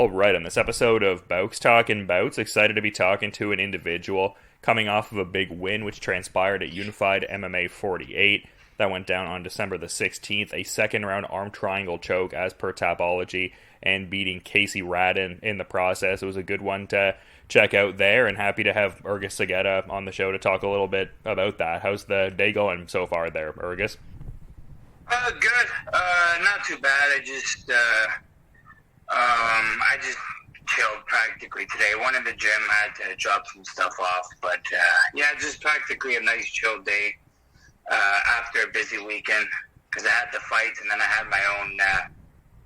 All right, on this episode of Bowks Talking Bouts, excited to be talking to an individual coming off of a big win which transpired at Unified MMA 48. That went down on December the 16th, a second-round arm triangle choke as per Tapology, and beating Kaecy Raddon in the process. It was a good one to check out there, and happy to have Ergys Sigeta on the show to talk a little bit about that. How's the day going so far there, Ergys? Good. Not too bad. I just chilled practically today. Went in the gym, had to drop some stuff off, but just practically a nice chill day after a busy weekend because I had the fights and then I had my own. I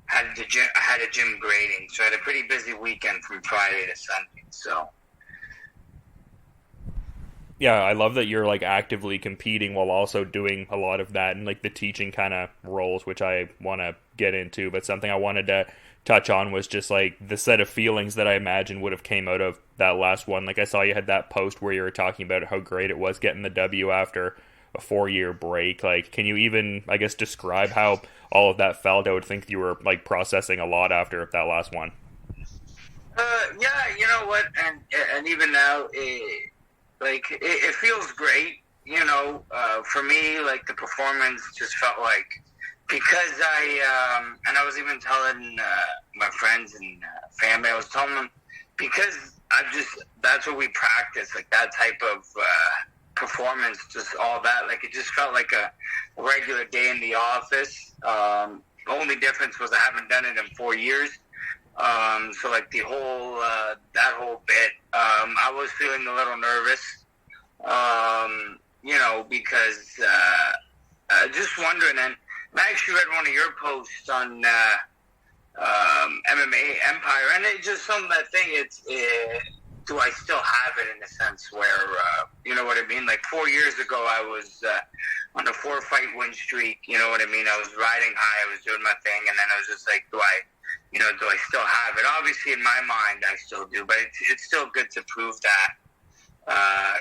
had a gym grading, so I had a pretty busy weekend from Friday to Sunday. So. Yeah, I love that you're like actively competing while also doing a lot of that and like the teaching kind of roles, which I want to get into. But something I wanted to touch on was just like the set of feelings that I imagine would have came out of that last one. Like I saw you had that post where you were talking about how great it was getting the W after a 4-year break. Like, can you even, I guess, describe how all of that felt? I would think you were like processing a lot after that last one. You know what, and even now, it feels great. For me, like the performance just felt like. Because and I was even telling my friends and family, I was telling them, because that's what we practice, like that type of performance, just all that. Like, it just felt like a regular day in the office. The only difference was I haven't done it in 4 years. So, like, that whole bit, I was feeling a little nervous, because just wondering, and I actually read one of your posts on MMA Empire, and it just some of that thing. Do I still have it in a sense where you know what I mean? Like 4 years ago, I was on a 4-fight win streak. You know what I mean? I was riding high. I was doing my thing, and then I was just like, do I still have it? Obviously, in my mind, I still do, but it's still good to prove that.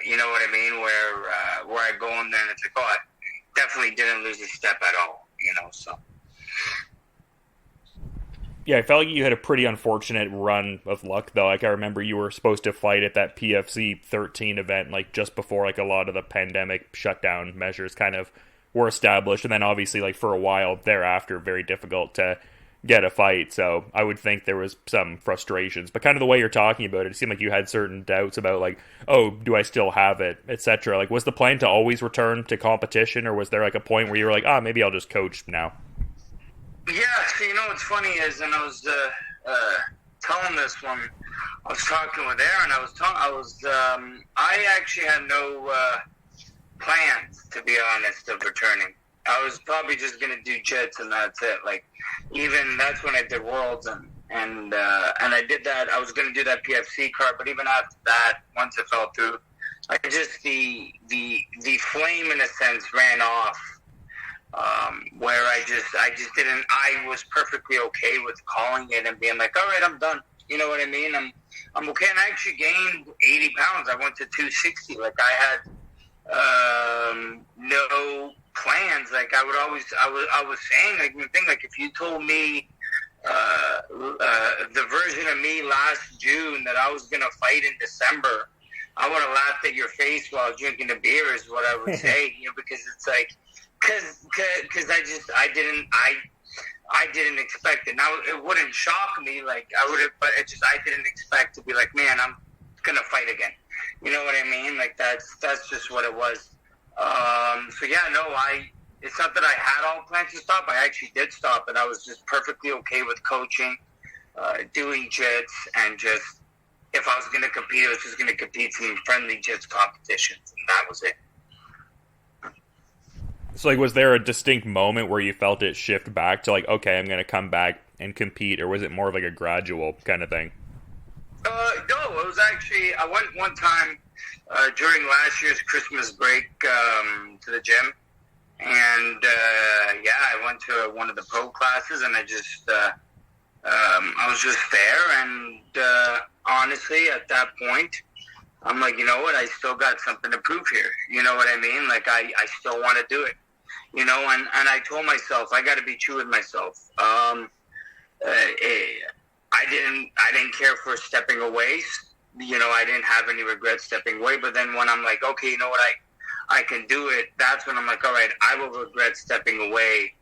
You know what I mean? Where I go in there, and it's like, oh, I definitely didn't lose a step at all. So. Yeah, I felt like you had a pretty unfortunate run of luck, though. Like, I remember you were supposed to fight at that PFC 13 event, like, just before, like, a lot of the pandemic shutdown measures kind of were established. And then, obviously, like, for a while thereafter, very difficult to get a fight. So I would think there was some frustrations. But kind of the way you're talking about it seemed like you had certain doubts about, like, oh, do I still have it, etc. Like, was the plan to always return to competition, or was there, like, a point where you were like, maybe I'll just coach now? Yeah, so what's funny is, and I was telling this one, I was talking with Aaron, I actually had no plans, to be honest, of returning. I was probably just going to do jits and that's it. Like, even that's when I did Worlds and I did that. I was going to do that PFC card, but even after that, once it fell through, I just, the flame in a sense ran off, where I just didn't, I was perfectly okay with calling it and being like, all right, I'm done. You know what I mean? I'm okay. And I actually gained 80 pounds. I went to 260. Like, I had, no plans. Like, I was saying, like, the thing, like, if you told me the version of me last June that I was gonna fight in December, I would have laughed at your face while drinking a beer, is what I would say. Because it's like, because I didn't expect it. Now, it wouldn't shock me, like I would have, but I didn't expect to be like, man, I'm gonna fight again. You know what I mean? Like, that's just what it was. It's not that I had all plans to stop. I actually did stop, and I was just perfectly okay with coaching, doing jits, and just, if I was going to compete, I was just going to compete some friendly jits competitions, and that was it. So, like, was there a distinct moment where you felt it shift back to, like, okay, I'm going to come back and compete, or was it more of like a gradual kind of thing? No, it was actually, I went one time during last year's Christmas break to the gym, and I went to one of the pro classes, and I was just there, and honestly, at that point, I'm like, you know what, I still got something to prove here. You know what I mean? Like, I still want to do it. And I told myself, I got to be true with myself. I didn't care for stepping away. You know, I didn't have any regrets stepping away. But then when I'm like, okay, you know what, I can do it. That's when I'm like, all right, I will regret stepping away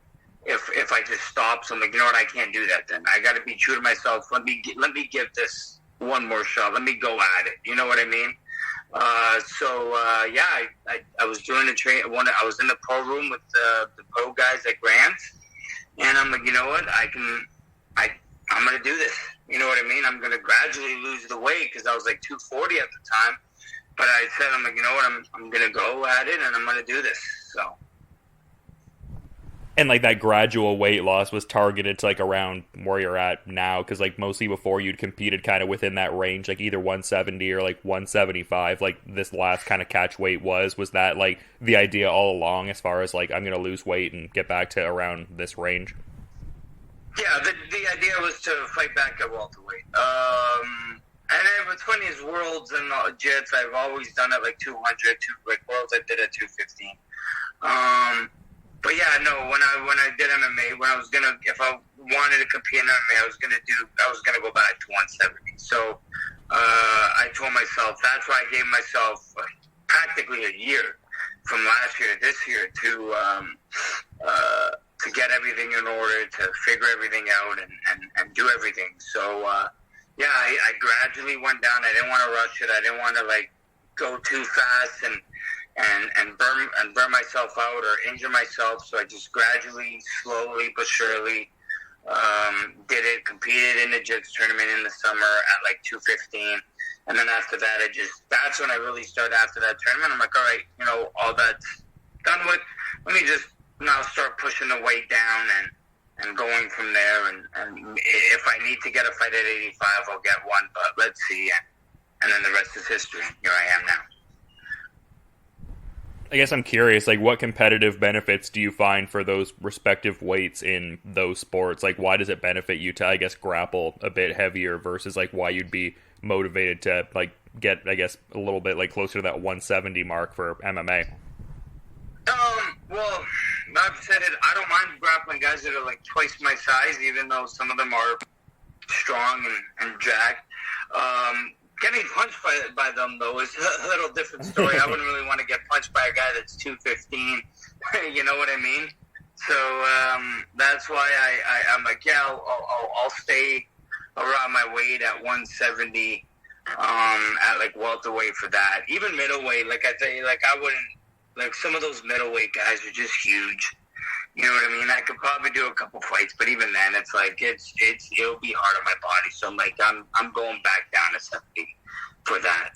if I just stop. So I'm like, you know what, I can't do that. Then I got to be true to myself. Let me give this one more shot. Let me go at it. You know what I mean? I was doing the train. I was in the pro room with the pro guys at Grant's, and I'm like, you know what, I'm gonna do this. You know what I mean? I'm gonna gradually lose the weight because I was like 240 at the time. But I said, I'm like, you know what, I'm gonna go at it and I'm gonna do this. So. And like that gradual weight loss was targeted to like around where you're at now, because like mostly before you'd competed kind of within that range, like either 170 or like 175. Like this last kind of catch weight was that like the idea all along, as far as like I'm gonna lose weight and get back to around this range? Yeah, the idea was to fight back at welterweight. And then what's funny is Worlds and Jits, I've always done it like 200. Like Worlds, I did at 215. But yeah, no. When I did MMA, if I wanted to compete in MMA, I was gonna go back to 170. So I told myself, that's why I gave myself practically a year from last year to this year to get everything in order, to figure everything out and do everything. So I gradually went down. I didn't want to rush it. I didn't want to like go too fast and burn myself out or injure myself. So I just gradually, slowly but surely did it. Competed in the Jigs tournament in the summer at like 215, and then after that, that's when I really started. After that tournament, I'm like, all right, you know, all that's done with. Let me just now start pushing the weight down and going from there. And if I need to get a fight at 85, I'll get one. But let's see. And then the rest is history. Here I am now. I guess I'm curious, like, what competitive benefits do you find for those respective weights in those sports? Like, why does it benefit you to, I guess, grapple a bit heavier versus, like, why you'd be motivated to, like, get, I guess, a little bit, like, closer to that 170 mark for MMA? Well, I've said it, I don't mind grappling guys that are, like, twice my size, even though some of them are strong and jacked. Getting punched by them, though, is a little different story. I wouldn't really want to get punched by a guy that's 215. You know what I mean? So that's why I'm like, yeah, I'll stay around my weight at 170 at, like, welterweight for that. Even middleweight, like I tell you, like, I wouldn't, like, some of those middleweight guys are just huge. You know what I mean? I could probably do a couple fights, but even then, it's like it'll be hard on my body. So I'm like, I'm going back down to 70 for that.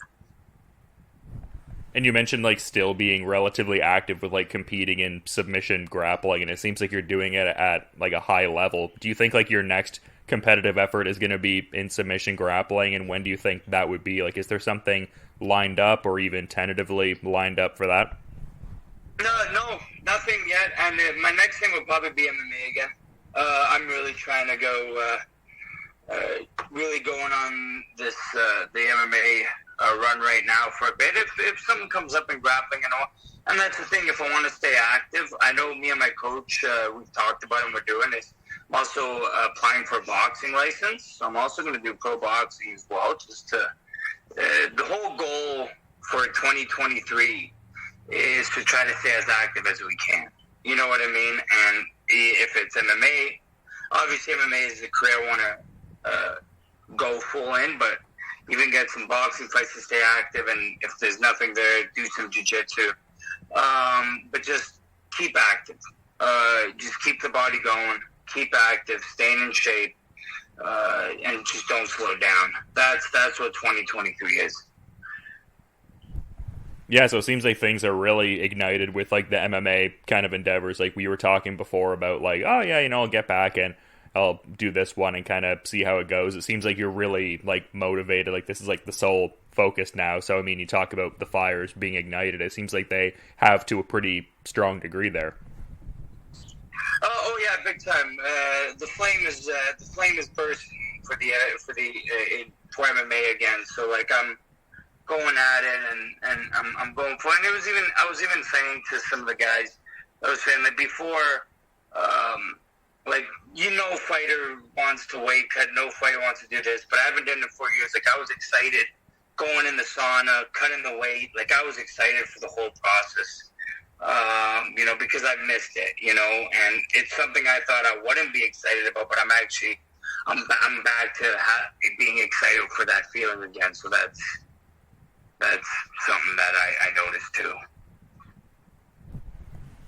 And you mentioned like still being relatively active with like competing in submission grappling, and it seems like you're doing it at like a high level. Do you think like your next competitive effort is going to be in submission grappling, and when do you think that would be? Like, is there something lined up or even tentatively lined up for that? No, nothing yet. And my next thing would probably be MMA again. I'm really trying to go, really going on this the MMA run right now for a bit. If something comes up in grappling and all, and that's the thing. If I want to stay active, I know me and my coach we've talked about and we're doing this. I'm also applying for a boxing license, so I'm also going to do pro boxing as well. Just to the whole goal for 2023. Is to try to stay as active as we can. You know what I mean? And if it's MMA, obviously MMA is a career I want to go full in, but even get some boxing fights to stay active, and if there's nothing there, do some jiu-jitsu. But just keep active. Just keep the body going, keep active, staying in shape, and just don't slow down. That's what 2023 is. Yeah, so it seems like things are really ignited with like the MMA kind of endeavors. Like we were talking before about like, oh yeah, you know, I'll get back and I'll do this one and kind of see how it goes. It seems like you're really like motivated. Like this is like the sole focus now. So I mean, you talk about the fires being ignited. It seems like they have to a pretty strong degree there. Oh yeah, big time. The flame is bursting for for MMA again. So like I'm going at it, and I'm going for it. And I was even saying to some of the guys, I was saying that before like, fighter wants to weight cut, no fighter wants to do this, but I haven't done it in 4 years. Like, I was excited going in the sauna, cutting the weight. Like, I was excited for the whole process, because I missed it, and it's something I thought I wouldn't be excited about, but I'm back to being excited for that feeling again. So that's something that I noticed too.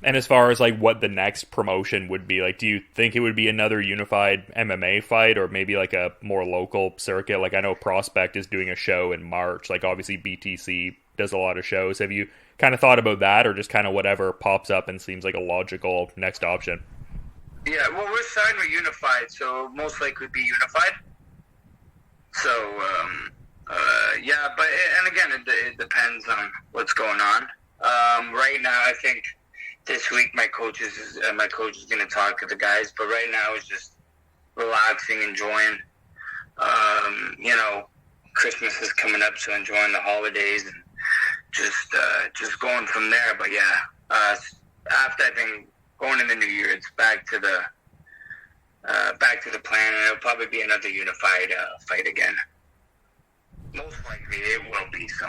And as far as like what the next promotion would be, like, do you think it would be another unified MMA fight, or maybe like a more local circuit? Like, I know Prospect is doing a show in March. Like, obviously BTC does a lot of shows. Have you kind of thought about that, or just kind of whatever pops up and seems like a logical next option? Yeah, well, we're signed with Unified, so most likely be Unified. So, but and again, it depends on what's going on. Right now, I think this week my coach is going to talk to the guys, but right now it's just relaxing, enjoying. Christmas is coming up, so enjoying the holidays and just going from there. But yeah, after I think going in the new year, it's back to the plan, and it'll probably be another unified fight again. Most likely it will be, so.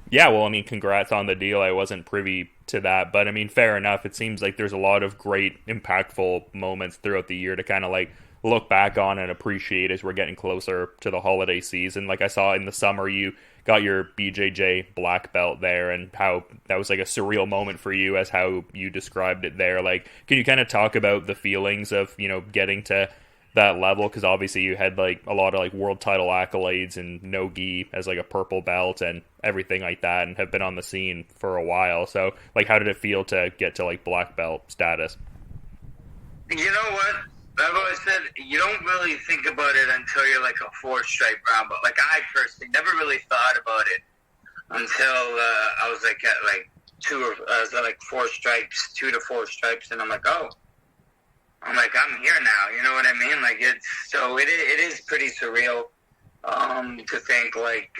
Yeah, well, I mean, congrats on the deal. I wasn't privy to that, but I mean, fair enough. It seems like there's a lot of great, impactful moments throughout the year to kind of like look back on and appreciate as we're getting closer to the holiday season. Like, I saw in the summer you got your BJJ black belt there, and how that was like a surreal moment for you, as how you described it there. Like, can you kind of talk about the feelings of, getting to that level? Because obviously you had like a lot of like world title accolades and no gi as like a purple belt and everything like that, and have been on the scene for a while. So like, how did it feel to get to like black belt status? You know what? I've always said you don't really think about it until you're like a 4-stripe brown belt. Like, I personally never really thought about it until I was like at like 4 stripes, 2 to 4 stripes, and I'm like, oh, I'm here now. You know what I mean? Like, it is pretty surreal to think like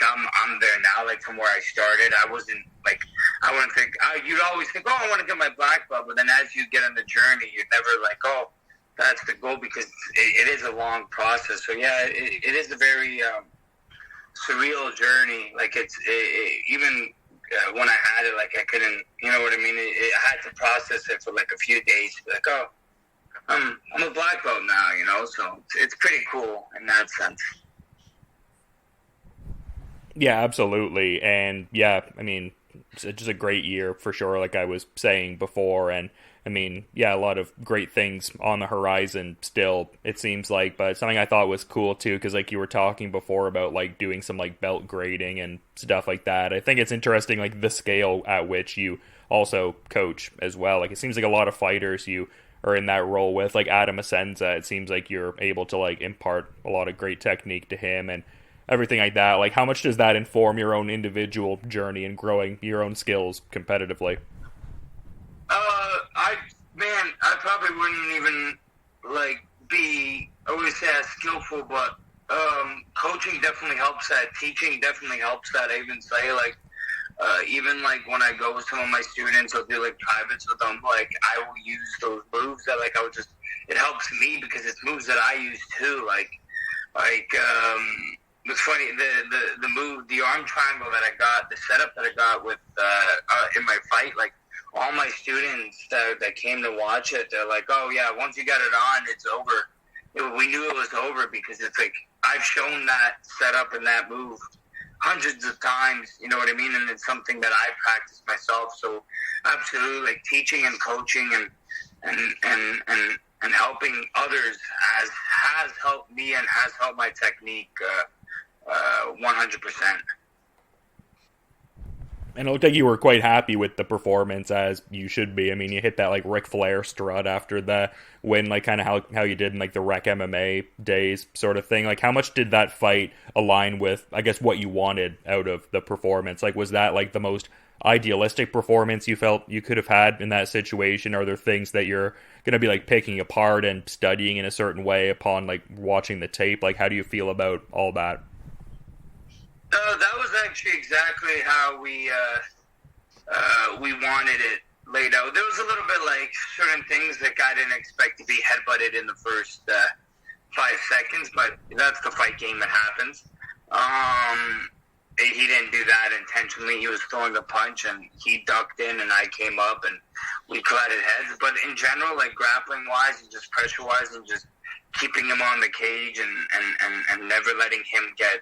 I'm there now. Like, from where I started, I wasn't like, I wouldn't think. You'd always think, oh, I want to get my black belt, but then as you get on the journey, you're never like, oh, that's the goal, because it is a long process. So yeah, it is a very surreal journey. Like, even when I had it, like, I couldn't, you know what I mean? I had to process it for like a few days to be like, oh, I'm a black belt now, so it's pretty cool in that sense. Yeah, absolutely. And yeah, I mean, it's just a great year for sure, like I was saying before. And I mean, yeah, a lot of great things on the horizon still, it seems like. But something I thought was cool too, because like you were talking before about like doing some like belt grading and stuff like that. I think it's interesting, like the scale at which you also coach as well. Like, it seems like a lot of fighters you are in that role with, like Adam Asenza, it seems like you're able to like impart a lot of great technique to him and everything like that. Like, how much does that inform your own individual journey and growing your own skills competitively? I probably wouldn't even like be, I would say, as skillful, but coaching definitely helps that. Teaching definitely helps that. I even say like, even like when I go with some of my students, I'll do like privates with them. Like, I will use those moves that like it helps me because it's moves that I use too. It's funny, the move, the arm triangle that I got, the setup that I got with in my fight, like, all my students that came to watch it, they're like, oh yeah, once you got it on, it's over. We knew it was over because it's like, I've shown that setup and that move hundreds of times, you know what I mean? And it's something that I practice myself. So absolutely, like, teaching and coaching and helping others has helped me and has helped my technique 100%. And it looked like you were quite happy with the performance, as you should be. I mean, you hit that like Ric Flair strut after the win, like kind of how you did in like the Rec MMA days sort of thing. Like, how much did that fight align with, I guess, what you wanted out of the performance? Like, was that like the most idealistic performance you felt you could have had in that situation? Are there things that you're going to be like picking apart and studying in a certain way upon like watching the tape? Like, how do you feel about all that? That was actually exactly how we wanted it. laid out. There was a little bit like certain things that I didn't expect to be headbutted in the first 5 seconds, but that's the fight game that happens. He didn't do that intentionally. He was throwing a punch, and he ducked in, and I came up, and we collided heads. But in general, like grappling-wise and just pressure-wise and just keeping him on the cage and never letting him get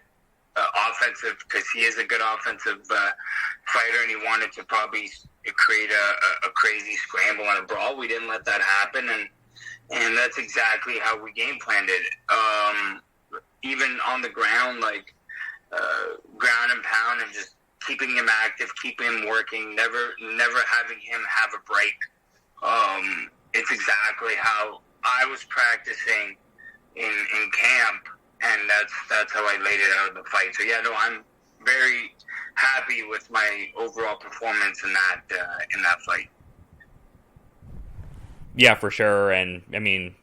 offensive, because he is a good offensive fighter, and he wanted to probably create a crazy scramble and a brawl. We didn't let that happen, and that's exactly how we game planned it. Even on the ground, like ground and pound, and just keeping him active, keeping him working, never having him have a break. It's exactly how I was practicing in camp, and that's how I laid it out in the fight. So yeah, no, I'm very happy with my overall performance in that fight. Yeah, for sure. And I mean,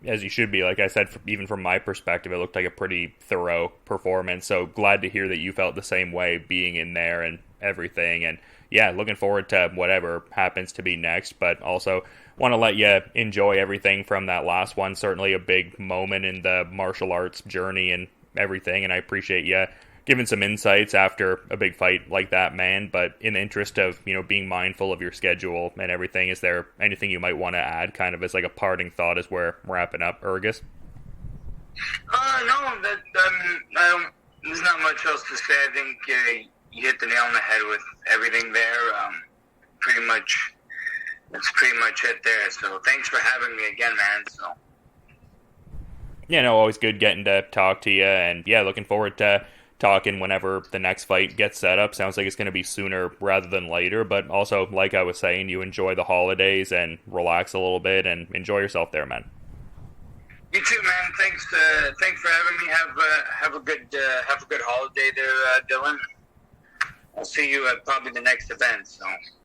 as you should be, like I said, even from my perspective, it looked like a pretty thorough performance. So glad to hear that you felt the same way being in there and everything. And yeah, looking forward to whatever happens to be next, but also want to let you enjoy everything from that last one. Certainly a big moment in the martial arts journey and everything. And I appreciate you giving some insights after a big fight like that, man. But in the interest of, being mindful of your schedule and everything, is there anything you might want to add kind of as like a parting thought as we're wrapping up, Ergys? No, there's not much else to say. I think you hit the nail on the head with everything there. That's pretty much it there. So thanks for having me again, man. So. Yeah, no, always good getting to talk to you. And yeah, looking forward to talking whenever the next fight gets set up. Sounds like it's going to be sooner rather than later, but also, like I was saying, you enjoy the holidays and relax a little bit and enjoy yourself there, man. You too, man. Thanks for having me. Have a good holiday there, Dylan. I'll see you at probably the next event. So.